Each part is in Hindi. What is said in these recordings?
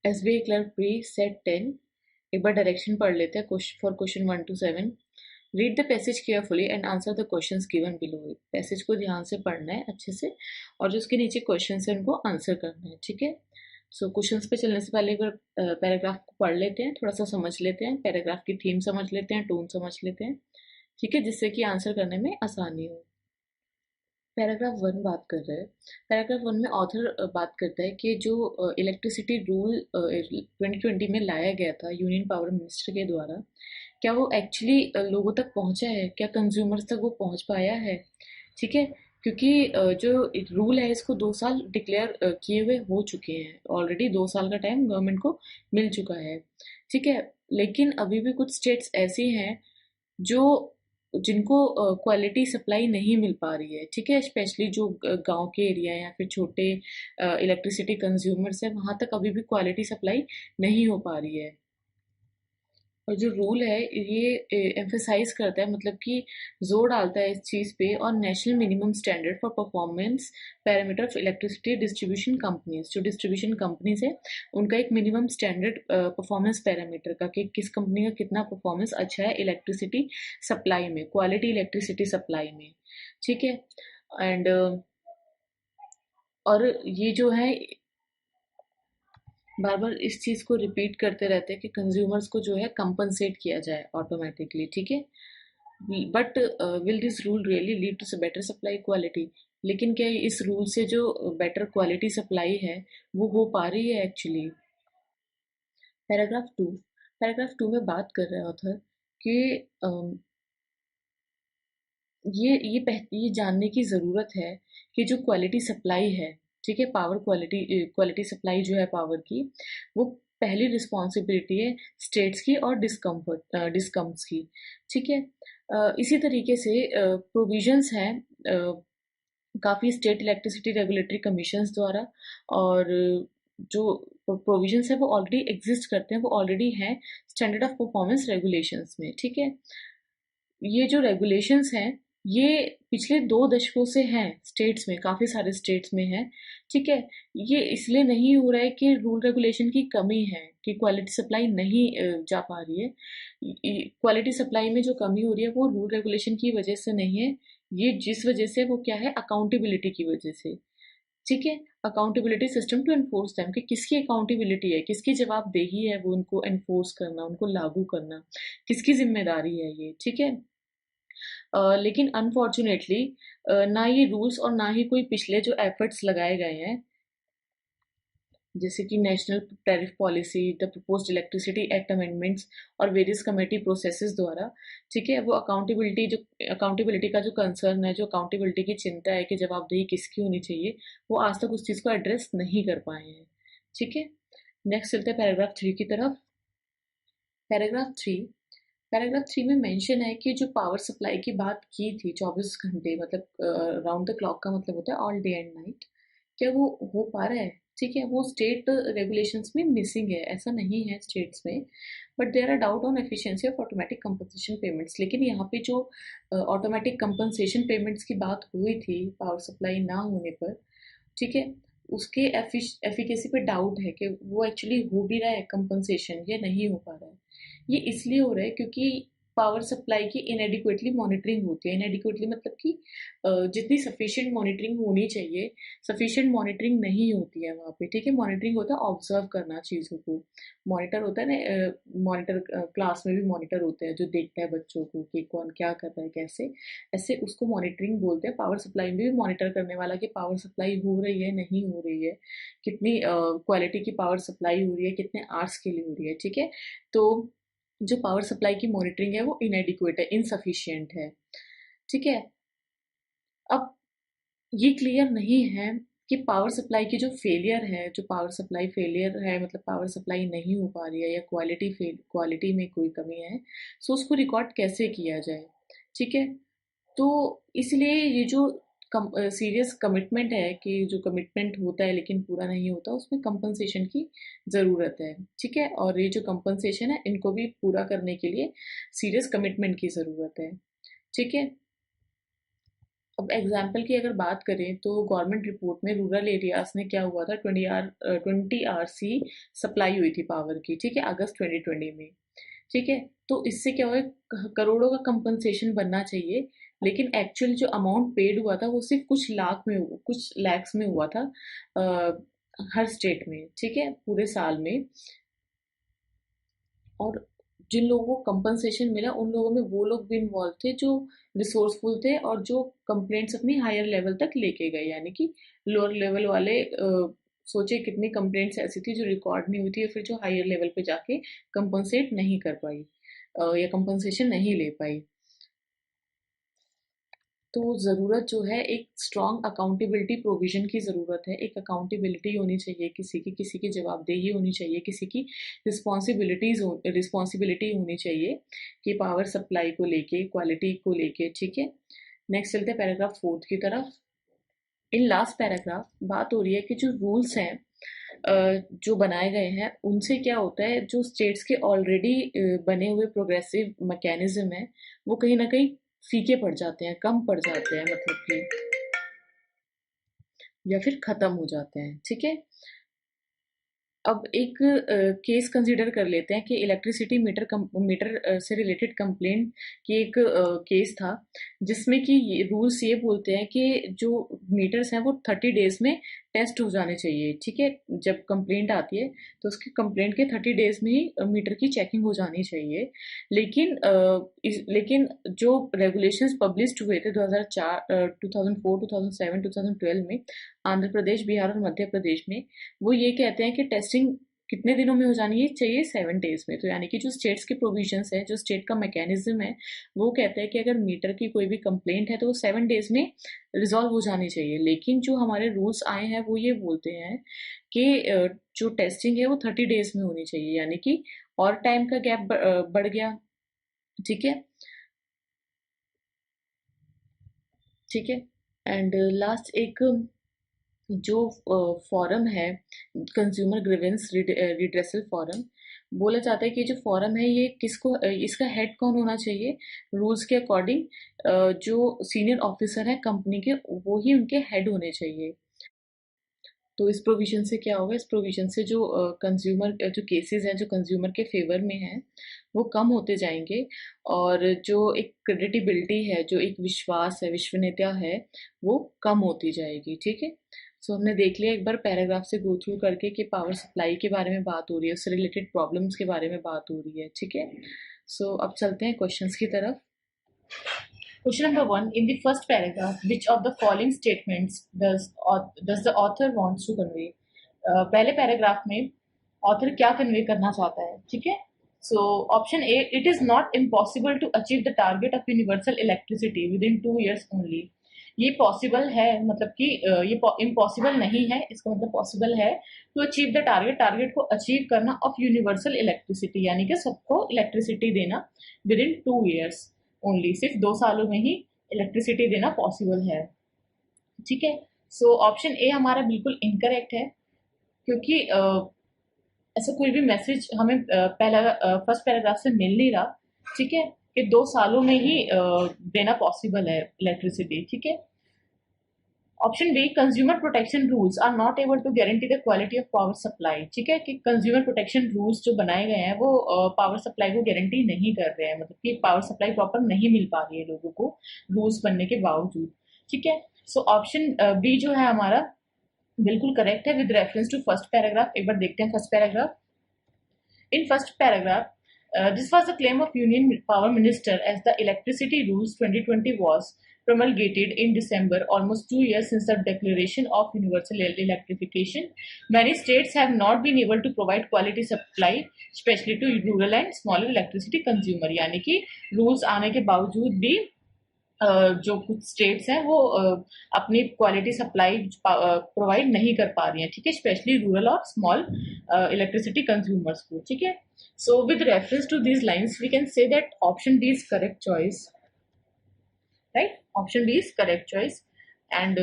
SBI clerk pre set 10। एक बार डायरेक्शन पढ़ लेते हैं for question 1 to 7। Read the passage carefully and answer the questions given below. Passage को ध्यान से पढ़ना है अच्छे से, और जो उसके नीचे क्वेश्चंस है उनको आंसर करना है, ठीक है। सो क्वेश्चंस पे चलने से पहले एक बार पैराग्राफ को पढ़ लेते हैं, थोड़ा सा समझ लेते हैं, पैराग्राफ की थीम समझ लेते हैं, टोन समझ लेते हैं, ठीक है, जिससे कि आंसर करने में आसानी हो। पैराग्राफ 1 बात कर रहे हैं। पैराग्राफ 1 में ऑथर बात करता है कि जो इलेक्ट्रिसिटी रूल 2020 में लाया गया था यूनियन पावर मिनिस्टर के द्वारा, क्या वो एक्चुअली लोगों तक पहुंचा है, क्या कंज्यूमर्स तक वो पहुंच पाया है, ठीक है। क्योंकि जो रूल है इसको 2 साल डिक्लेयर किए हुए हो चुके हैं ऑलरेडी, 2 साल का टाइम गवर्नमेंट को मिल चुका है, ठीक है। लेकिन अभी भी कुछ स्टेट्स ऐसी हैं जो जिनको क्वालिटी सप्लाई नहीं मिल पा रही है, ठीक है। स्पेशली जो गांव के एरिया है या फिर छोटे इलेक्ट्रिसिटी कंज्यूमर्स है, वहां तक अभी भी क्वालिटी सप्लाई नहीं हो पा रही है। और जो रूल है ये एम्फेसाइज करता है, मतलब कि जोर डालता है इस चीज़ पे, और national minimum standard for performance parameter of electricity distribution companies, जो डिस्ट्रीब्यूशन कंपनीज है उनका एक मिनिमम स्टैंडर्ड परफॉर्मेंस पैरामीटर का, कि किस कंपनी का कितना परफॉर्मेंस अच्छा है इलेक्ट्रिसिटी सप्लाई में, क्वालिटी इलेक्ट्रिसिटी सप्लाई में, ठीक है। एंड और ये जो है बार बार इस चीज़ को रिपीट करते रहते हैं कि कंज्यूमर्स को जो है कंपनसेट किया जाए ऑटोमेटिकली, ठीक है। But will this rule really lead to better supply quality? लेकिन क्या इस रूल से जो बेटर क्वालिटी सप्लाई है वो हो पा रही है एक्चुअली? पैराग्राफ 2, पैराग्राफ 2 में बात कर रहे हैं ऑथर कि ये जानने की ज़रूरत है कि जो क्वालिटी सप्लाई है, ठीक है, पावर क्वालिटी सप्लाई जो है पावर की, वो पहली रिस्पॉन्सिबिलिटी है स्टेट्स की और डिस्कम्स की, ठीक है। इसी तरीके से प्रोविजंस हैं काफ़ी स्टेट इलेक्ट्रिसिटी रेगुलेटरी कमीशंस द्वारा, और जो प्रोविजंस है वो ऑलरेडी एग्जिस्ट करते हैं, वो ऑलरेडी हैं स्टैंडर्ड ऑफ परफॉर्मेंस रेगुलेशंस में, ठीक है। ये जो रेगुलेशंस हैं ये पिछले 2 दशकों से हैं स्टेट्स में, काफ़ी सारे स्टेट्स में हैं, ठीक है। ये इसलिए नहीं हो रहा है कि रूल रेगुलेशन की कमी है, कि क्वालिटी सप्लाई नहीं जा पा रही है। क्वालिटी सप्लाई में जो कमी हो रही है वो रूल रेगुलेशन की वजह से नहीं है, ये जिस वजह से वो क्या है, अकाउंटेबिलिटी की वजह से, ठीक है। Accountability system to enforce them, कि किसकी अकाउंटेबिलिटी है, किसकी जवाबदेही है वो उनको एनफोर्स करना, उनको लागू करना, किसकी जिम्मेदारी है ये, ठीक है। लेकिन अनफॉर्चुनेटली ना ये रूल्स और ना ही कोई पिछले जो एफर्ट्स लगाए गए हैं, जैसे कि national tariff policy, the proposed electricity act amendments और वेरियस कमेटी प्रोसेसेस द्वारा, ठीक है, वो अकाउंटेबिलिटी का जो कंसर्न है, जो अकाउंटेबिलिटी की चिंता है कि जवाबदेही किसकी होनी चाहिए, वो आज तक उस चीज़ को एड्रेस नहीं कर पाए हैं, ठीक है। नेक्स्ट चलते हैं पैराग्राफ 3 की तरफ। पैराग्राफ 3, पैराग्राफ 3 में मेंशन है कि जो पावर सप्लाई की बात की थी 24 घंटे, मतलब राउंड द क्लॉक का मतलब होता है ऑल डे एंड नाइट, क्या वो हो पा रहा है, ठीक है। वो स्टेट रेगुलेशंस में मिसिंग है, ऐसा नहीं है स्टेट्स में, but there are doubt on efficiency of automatic compensation payments. लेकिन यहाँ पे जो ऑटोमेटिक कंपनसेशन पेमेंट्स की बात हुई थी पावर सप्लाई ना होने पर, ठीक है, उसके एफिकेसी पे डाउट है कि वो एक्चुअली हो भी रहा है कंपनसेशन या नहीं हो पा रहा है। ये इसलिए हो रहा है क्योंकि पावर सप्लाई की इनएडिक्वेटली मॉनिटरिंग होती है। इनएडिक्वेटली मतलब कि जितनी सफिशिएंट मॉनिटरिंग होनी चाहिए, सफिशिएंट मॉनिटरिंग नहीं होती है वहाँ पे, ठीक है। मॉनिटरिंग होता है ऑब्जर्व करना चीज़ों को, मॉनिटर होता है ना, मॉनिटर क्लास में भी मॉनिटर होते हैं जो देखता है बच्चों को कि कौन क्या कर रहा है कैसे, ऐसे उसको मॉनिटरिंग बोलते हैं। पावर सप्लाई में भी मॉनिटर करने वाला कि पावर सप्लाई हो रही है नहीं हो रही है, कितनी क्वालिटी की पावर सप्लाई हो रही है, कितने आवर्स के लिए हो रही है, ठीक है। तो जो पावर सप्लाई की मॉनिटरिंग है वो इनएडिक्वेट है, इनसफिशिएंट है, ठीक है। अब ये क्लियर नहीं है कि पावर सप्लाई की जो फेलियर है, जो पावर सप्लाई फेलियर है, मतलब पावर सप्लाई नहीं हो पा रही है या क्वालिटी में कोई कमी है, सो उसको रिकॉर्ड कैसे किया जाए, ठीक है। तो इसलिए ये जो सीरियस कमिटमेंट है, कि जो कमिटमेंट होता है लेकिन पूरा नहीं होता, उसमें कंपनसेशन की ज़रूरत है, ठीक है। और ये जो कंपनसेशन है इनको भी पूरा करने के लिए सीरियस कमिटमेंट की ज़रूरत है, ठीक है। अब एग्जाम्पल की अगर बात करें तो गवर्नमेंट रिपोर्ट में रूरल एरियाज में क्या हुआ था, 20 RC सप्लाई हुई थी पावर की, ठीक है, अगस्त 2020 में। ठीक है, तो इससे क्या हुआ, करोड़ों का कंपनसेशन बनना चाहिए, लेकिन एक्चुअल जो अमाउंट पेड हुआ था वो सिर्फ कुछ लैक्स में हुआ था, हर स्टेट में, ठीक है, पूरे साल में। और जिन लोगों को कंपनसेशन मिला उन लोगों में वो लोग भी इन्वॉल्व थे जो रिसोर्सफुल थे और जो कंप्लेंट्स अपनी हायर लेवल तक लेके गए, यानी कि लोअर लेवल वाले सोचे कितनी कंप्लेंट्स ऐसी थी जो रिकॉर्ड नहीं हुई थी, और फिर जो हायर लेवल पे जाके कंपनसेट नहीं कर पाई, या कंपनसेशन नहीं ले पाई। तो ज़रूरत जो है, एक स्ट्रॉन्ग अकाउंटेबिलिटी प्रोविजन की ज़रूरत है। एक अकाउंटेबिलिटी होनी चाहिए, किसी की जवाबदेही होनी चाहिए, किसी की रिस्पॉन्सिबिलिटी होनी चाहिए कि पावर सप्लाई को लेके, क्वालिटी को लेके, ठीक है। नेक्स्ट चलते हैं पैराग्राफ 4 की तरफ। इन लास्ट पैराग्राफ बात हो रही है कि जो रूल्स हैं जो बनाए गए हैं उनसे क्या होता है, जो स्टेट्स के ऑलरेडी बने हुए प्रोग्रेसिव मैकेनिज्म है वो कहीं ना कहीं फीके पड़ जाते हैं, कम पड़ जाते हैं, मतलब कि, या फिर खत्म हो जाते हैं, ठीक है। अब एक केस कंसीडर कर लेते हैं कि इलेक्ट्रिसिटी मीटर से रिलेटेड कंप्लेंट की एक केस था, जिसमें कि ये रूल्स ये बोलते हैं कि जो मीटर्स हैं वो 30 डेज में टेस्ट हो जाने चाहिए, ठीक है। जब कंप्लेंट आती है तो उसके कंप्लेंट के 30 डेज में ही मीटर की चेकिंग हो जानी चाहिए। लेकिन जो रेगुलेशंस पब्लिश्ड हुए थे 2004, 2004, 2007, 2012 में आंध्र प्रदेश, बिहार और मध्य प्रदेश में, वो ये कहते हैं कि टेस्टिंग कितने दिनों में हो जानी है चाहिए, 7 डेज में। तो यानी कि जो स्टेट्स के प्रोविजंस है, जो स्टेट का मैकेनिज्म है, वो कहता है कि अगर मीटर की कोई भी कंप्लेंट है तो वो 7 डेज में रिजॉल्व हो जानी चाहिए। लेकिन जो हमारे रूल्स आए हैं वो ये बोलते हैं कि जो टेस्टिंग है वो 30 डेज में होनी चाहिए, यानी कि और टाइम का गैप बढ़ गया, ठीक है, ठीक है। एंड लास्ट एक जो फॉरम है, कंज्यूमर ग्रीवेंस रिड्रेसल फॉरम, बोला जाता है कि जो फॉरम है ये इसका हेड कौन होना चाहिए, रूल्स के अकॉर्डिंग जो सीनियर ऑफिसर है कंपनी के वो ही उनके हेड होने चाहिए। तो इस प्रोविजन से क्या होगा, इस प्रोविजन से जो जो केसेस हैं जो कंज्यूमर के फेवर में हैं वो कम होते जाएंगे, और जो एक क्रेडिटिबिलिटी है, जो एक विश्वास है, विश्वसनीयता है, वो कम होती जाएगी, ठीक है। सो हमने देख लिया एक बार पैराग्राफ से गो थ्रू करके कि पावर सप्लाई के बारे में बात हो रही है, उससे रिलेटेड प्रॉब्लम्स के बारे में बात हो रही है, ठीक है। सो अब चलते हैं क्वेश्चंस की तरफ। Question number one, in the first paragraph, which of the following statements does the author wants to convey? पहले पैराग्राफ में ऑथर क्या कन्वे करना चाहता है, ठीक है। So option A, it is not impossible to achieve the target of universal electricity within 2 years only. ये पॉसिबल है, मतलब कि ये इम्पॉसिबल नहीं है, इसका मतलब पॉसिबल है टू अचीव द टारगेट को अचीव करना ऑफ यूनिवर्सल इलेक्ट्रिसिटी, यानी कि सबको इलेक्ट्रिसिटी देना विद इन 2 years ओनली, सिर्फ 2 सालों में ही इलेक्ट्रिसिटी देना पॉसिबल है, ठीक है। सो ऑप्शन ए हमारा बिल्कुल इनकरेक्ट है, क्योंकि ऐसा कोई भी मैसेज हमें फर्स्ट पैराग्राफ से मिल नहीं रहा, ठीक है, कि 2 सालों में ही देना पॉसिबल है इलेक्ट्रिसिटी, ठीक है। Option B, consumer protection rules are not able to guarantee the quality of power supply, ठीक है, कि कंज्यूमर प्रोटेक्शन रूल्स जो बनाए गए हैं वो पावर सप्लाई को गारंटी नहीं कर रहे हैं, मतलब कि पावर सप्लाई प्रॉपर नहीं मिल पा रही है लोगों को रूल्स बनने के बावजूद, ठीक है। सो ऑप्शन बी जो है हमारा बिल्कुल करेक्ट है with reference to first paragraph. एक बार देखते हैं first paragraph. In first paragraph, this was the claim of Union Power Minister as the Electricity Rules 2020 was promulgated in December, almost 2 years since the declaration of universal electrification. Many states have not been able to provide quality supply, especially to rural and smaller electricity consumer. यानी कि rules आने के बावजूद भी जो कुछ स्टेट्स हैं वो अपनी क्वालिटी सप्लाई प्रोवाइड नहीं कर पा रही हैं, ठीक है, स्पेशली रूरल और स्मॉल इलेक्ट्रिसिटी कंज्यूमर्स को, ठीक है। So with reference to these lines we can say that option B is correct choice, right, option B is correct choice. And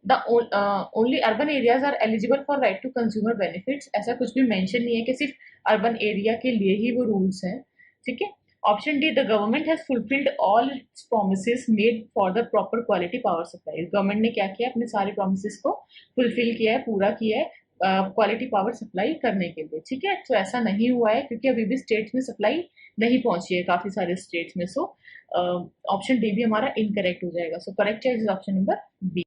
the only urban areas are eligible for right to consumer benefits, ऐसा कुछ भी मेंशन नहीं है कि सिर्फ अर्बन एरिया के लिए ही वो रूल्स हैं, ठीक है। Option D, the government has fulfilled all it's promises made for the proper quality power supply. Government ने क्या किया, अपने सारे प्रोमिसेस को फुलफिल किया है, पूरा किया है क्वालिटी पावर सप्लाई करने के लिए। ठीक है, तो ऐसा नहीं हुआ है क्योंकि अभी भी स्टेट्स में सप्लाई नहीं पहुंची है काफी सारे स्टेट्स में। सो ऑप्शन डी भी हमारा इनकरेक्ट हो जाएगा। So correct choice is option number B.